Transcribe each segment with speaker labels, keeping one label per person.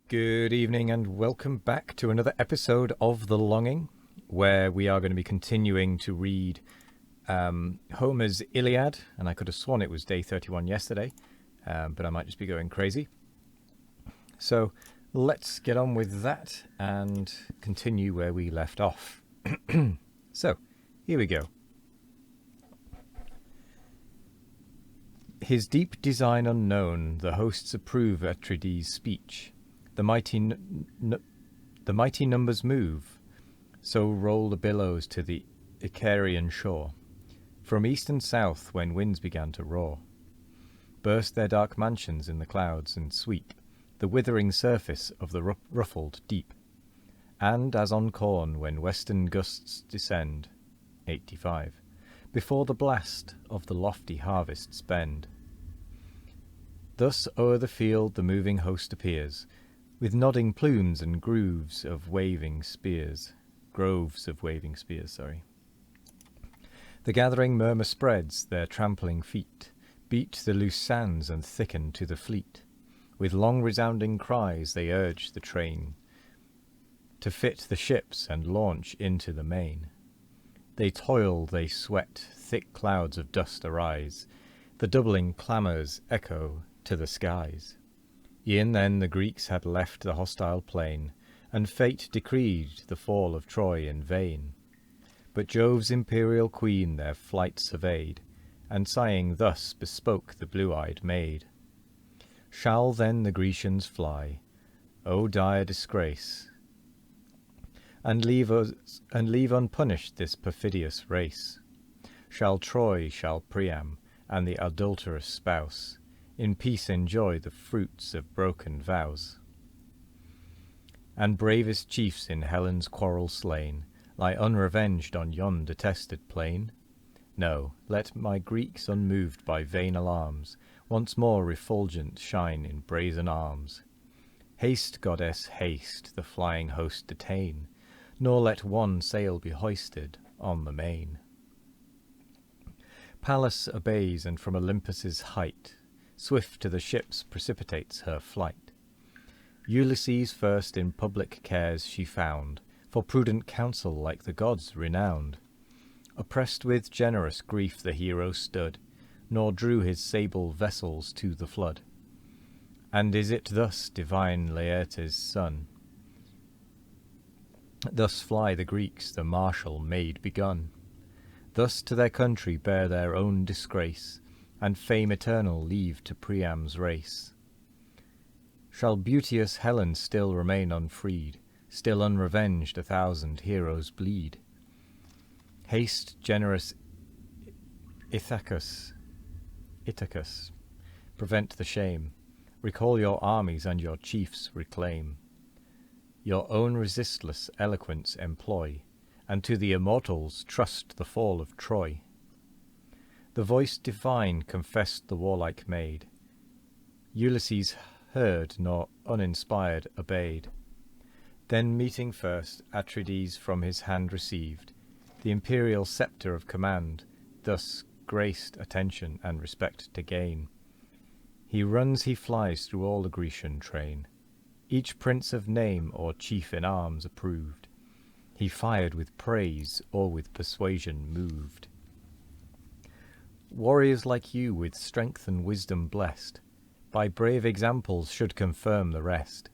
Speaker 1: Good evening and welcome back to another episode of The Longing, where we are going to be continuing to read Homer's Iliad, and I could have sworn it was day 31 yesterday, but I might just be going crazy. So let's get on with that and continue where we left off. So, here we go. His deep design unknown, the hosts approve Atrides' speech. The mighty numbers move, so roll the billows to the Icarian shore. From east and south, when winds began to roar, burst their dark mansions in the clouds and sweep the withering surface of the ruffled deep. And as on corn, when western gusts descend, 85, before the blast of the lofty harvests bend. Thus o'er the field the moving host appears, with nodding plumes and groves of waving spears. The gathering murmur spreads, their trampling feet beat the loose sands and thicken to the fleet. With long resounding cries they urge the train to fit the ships and launch into the main. They toil, they sweat, thick clouds of dust arise, the doubling clamours echo to the skies. E'en then the Greeks had left the hostile plain, and fate decreed the fall of Troy in vain. But Jove's imperial queen their flight surveyed, and sighing thus bespoke the blue-eyed maid. Shall then the Grecians fly, O dire disgrace, and leave unpunished this perfidious race? Shall Troy, shall Priam, and the adulterous spouse in peace enjoy the fruits of broken vows? And bravest chiefs in Helen's quarrel slain lie unrevenged on yon detested plain? No, let my Greeks unmoved by vain alarms once more refulgent shine in brazen arms. Haste, goddess, haste, the flying host detain, nor let one sail be hoisted on the main. Pallas obeys, and from Olympus's height swift to the ships precipitates her flight. Ulysses first in public cares she found, for prudent counsel like the gods renowned. Oppressed with generous grief the hero stood, nor drew his sable vessels to the flood. And is it thus, divine Laertes' son? Thus fly the Greeks, the martial maid begun. Thus to their country bear their own disgrace, and fame eternal leave to Priam's race. Shall beauteous Helen still remain unfreed, still unrevenged 1,000 heroes bleed? Haste, generous Ithacus, prevent the shame, recall your armies and your chiefs reclaim. Your own resistless eloquence employ, and to the immortals trust the fall of Troy. The voice divine confessed the warlike maid. Ulysses heard, nor uninspired obeyed. Then meeting first, Atrides from his hand received the imperial sceptre of command, thus graced attention and respect to gain. He runs, he flies through all the Grecian train, each prince of name or chief in arms approved. He fired with praise or with persuasion moved. Warriors like you, with strength and wisdom blessed, by brave examples should confirm the rest.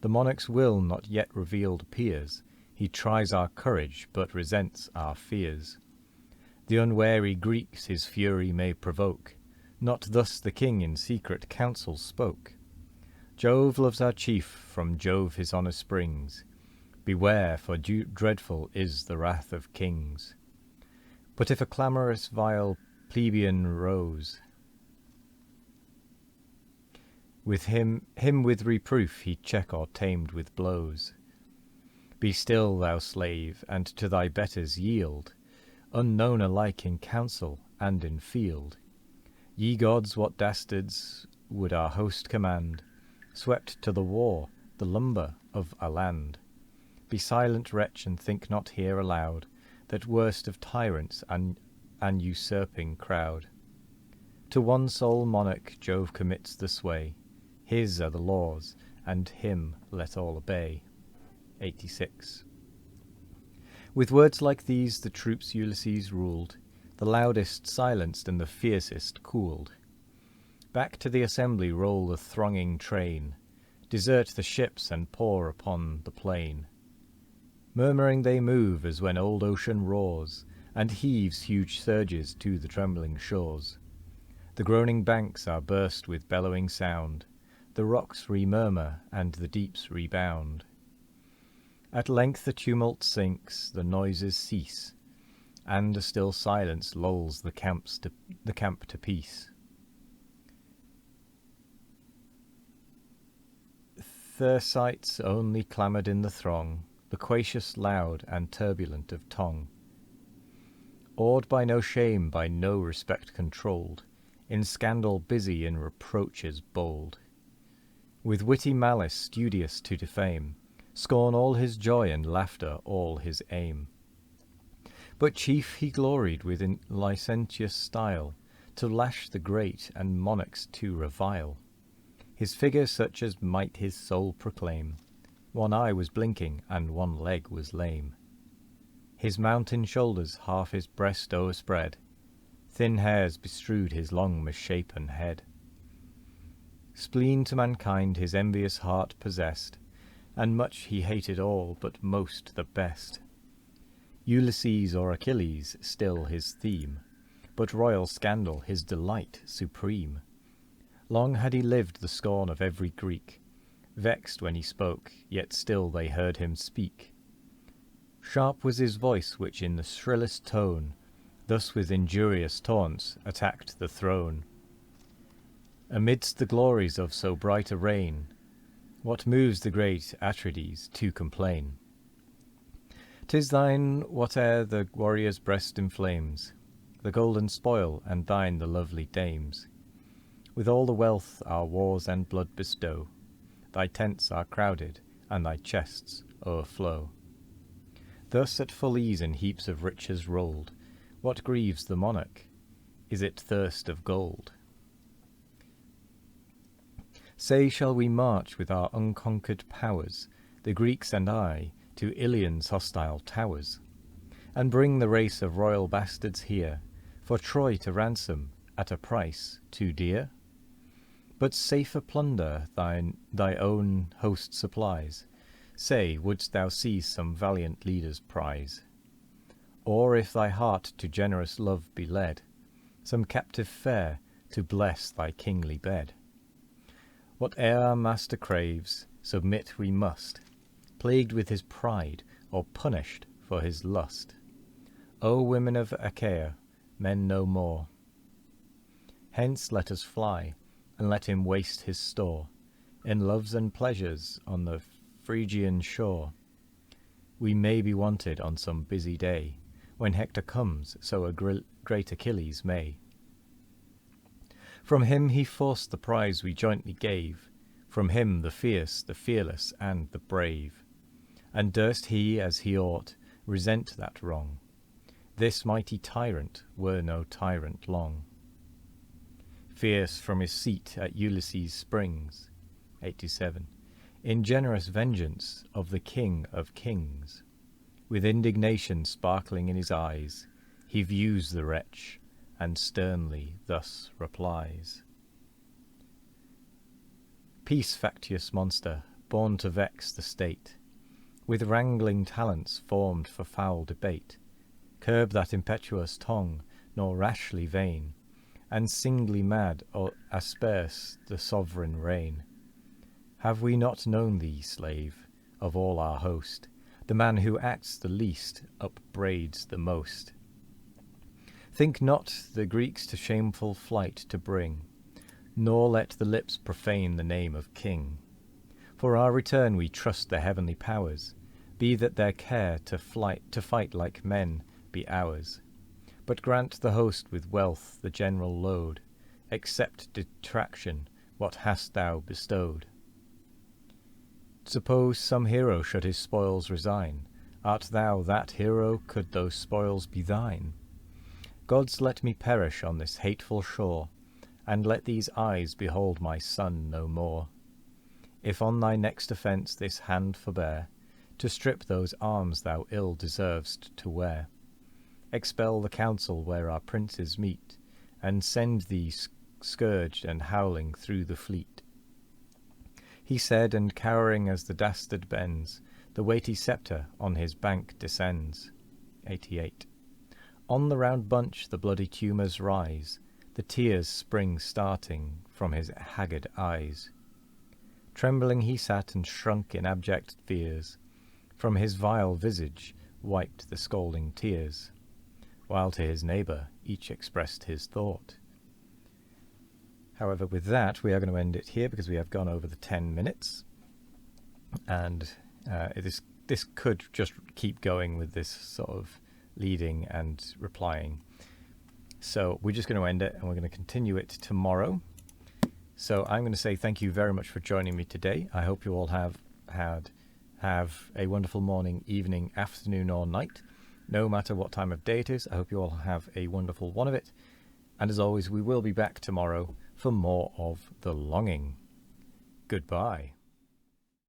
Speaker 1: The monarch's will not yet revealed appears. He tries our courage, but resents our fears. The unwary Greeks his fury may provoke. Not thus the king in secret council spoke. Jove loves our chief, from Jove his honour springs. Beware, for dreadful is the wrath of kings. But if a clamorous vile plebeian rose, with him with reproof he check or tamed with blows. Be still, thou slave, and to thy betters yield, unknown alike in council and in field. Ye gods, what dastards would our host command, swept to the war the lumber of a land? Be silent, wretch, and think not here aloud that worst of tyrants and an usurping crowd. To one sole monarch Jove commits the sway. His are the laws, and him let all obey. 86. With words like these the troops Ulysses ruled, the loudest silenced and the fiercest cooled. Back to the assembly roll the thronging train, desert the ships and pour upon the plain. Murmuring they move as when old ocean roars, and heaves huge surges to the trembling shores. The groaning banks are burst with bellowing sound, the rocks re-murmur and the deeps rebound. At length the tumult sinks, the noises cease, and a still silence lulls the camp to peace. Thersites only clamoured in the throng, loquacious, loud, and turbulent of tongue. Awed by no shame, by no respect controlled, in scandal busy, in reproaches bold. With witty malice studious to defame, scorn all his joy and laughter all his aim. But chief he gloried with in licentious style, to lash the great and monarchs to revile. His figure such as might his soul proclaim, one eye was blinking and one leg was lame. His mountain shoulders half his breast o'erspread, thin hairs bestrewed his long misshapen head. Spleen to mankind his envious heart possessed, and much he hated all, but most the best. Ulysses or Achilles still his theme, but royal scandal his delight supreme. Long had he lived the scorn of every Greek, vexed when he spoke, yet still they heard him speak. Sharp was his voice, which in the shrillest tone, thus with injurious taunts attacked the throne. Amidst the glories of so bright a reign, what moves the great Atrides to complain? 'Tis thine whate'er the warrior's breast inflames, the golden spoil, and thine the lovely dames. With all the wealth our wars and blood bestow, thy tents are crowded, and thy chests o'erflow. Thus at full ease in heaps of riches rolled, what grieves the monarch? Is it thirst of gold? Say, shall we march with our unconquered powers, the Greeks and I, to Ilion's hostile towers, and bring the race of royal bastards here, for Troy to ransom at a price too dear? But safer plunder thy own host supplies. Say, wouldst thou seize some valiant leader's prize? Or, if thy heart to generous love be led, some captive fair to bless thy kingly bed? Whate'er our master craves, submit we must, plagued with his pride, or punished for his lust. O women of Achaea, men no more. Hence let us fly, and let him waste his store in loves and pleasures on the Phrygian shore. We may be wanted on some busy day, when Hector comes, so a great Achilles may. From him he forced the prize we jointly gave, from him the fierce, the fearless, and the brave. And durst he, as he ought, resent that wrong? This mighty tyrant were no tyrant long. Fierce from his seat at Ulysses springs, 87, in generous vengeance of the King of Kings. With indignation sparkling in his eyes, he views the wretch, and sternly thus replies. Peace, factious monster, born to vex the state, with wrangling talents formed for foul debate. Curb that impetuous tongue, nor rashly vain, and singly mad or asperse the sovereign reign. Have we not known thee, slave, of all our host, the man who acts the least upbraids the most? Think not the Greeks to shameful flight to bring, nor let the lips profane the name of king. For our return we trust the heavenly powers, be that their care to fight like men be ours. But grant the host with wealth the general load, accept detraction, what hast thou bestowed? Suppose some hero should his spoils resign, art thou that hero, could those spoils be thine? Gods, let me perish on this hateful shore, and let these eyes behold my son no more. If on thy next offence this hand forbear, to strip those arms thou ill deserv'st to wear, expel the council where our princes meet, and send thee scourged and howling through the fleet. He said, and cowering as the dastard bends, the weighty sceptre on his bank descends. 88. On the round bunch the bloody tumours rise, the tears spring starting from his haggard eyes. Trembling he sat and shrunk in abject fears, from his vile visage wiped the scalding tears, while to his neighbour each expressed his thought. However, with that, we are going to end it here because we have gone over the 10 minutes. And this could just keep going with this sort of leading and replying. So we're just going to end it and we're going to continue it tomorrow. So I'm going to say thank you very much for joining me today. I hope you all have a wonderful morning, evening, afternoon or night. No matter what time of day it is, I hope you all have a wonderful one of it. And as always, we will be back tomorrow for more of The Longing. Goodbye.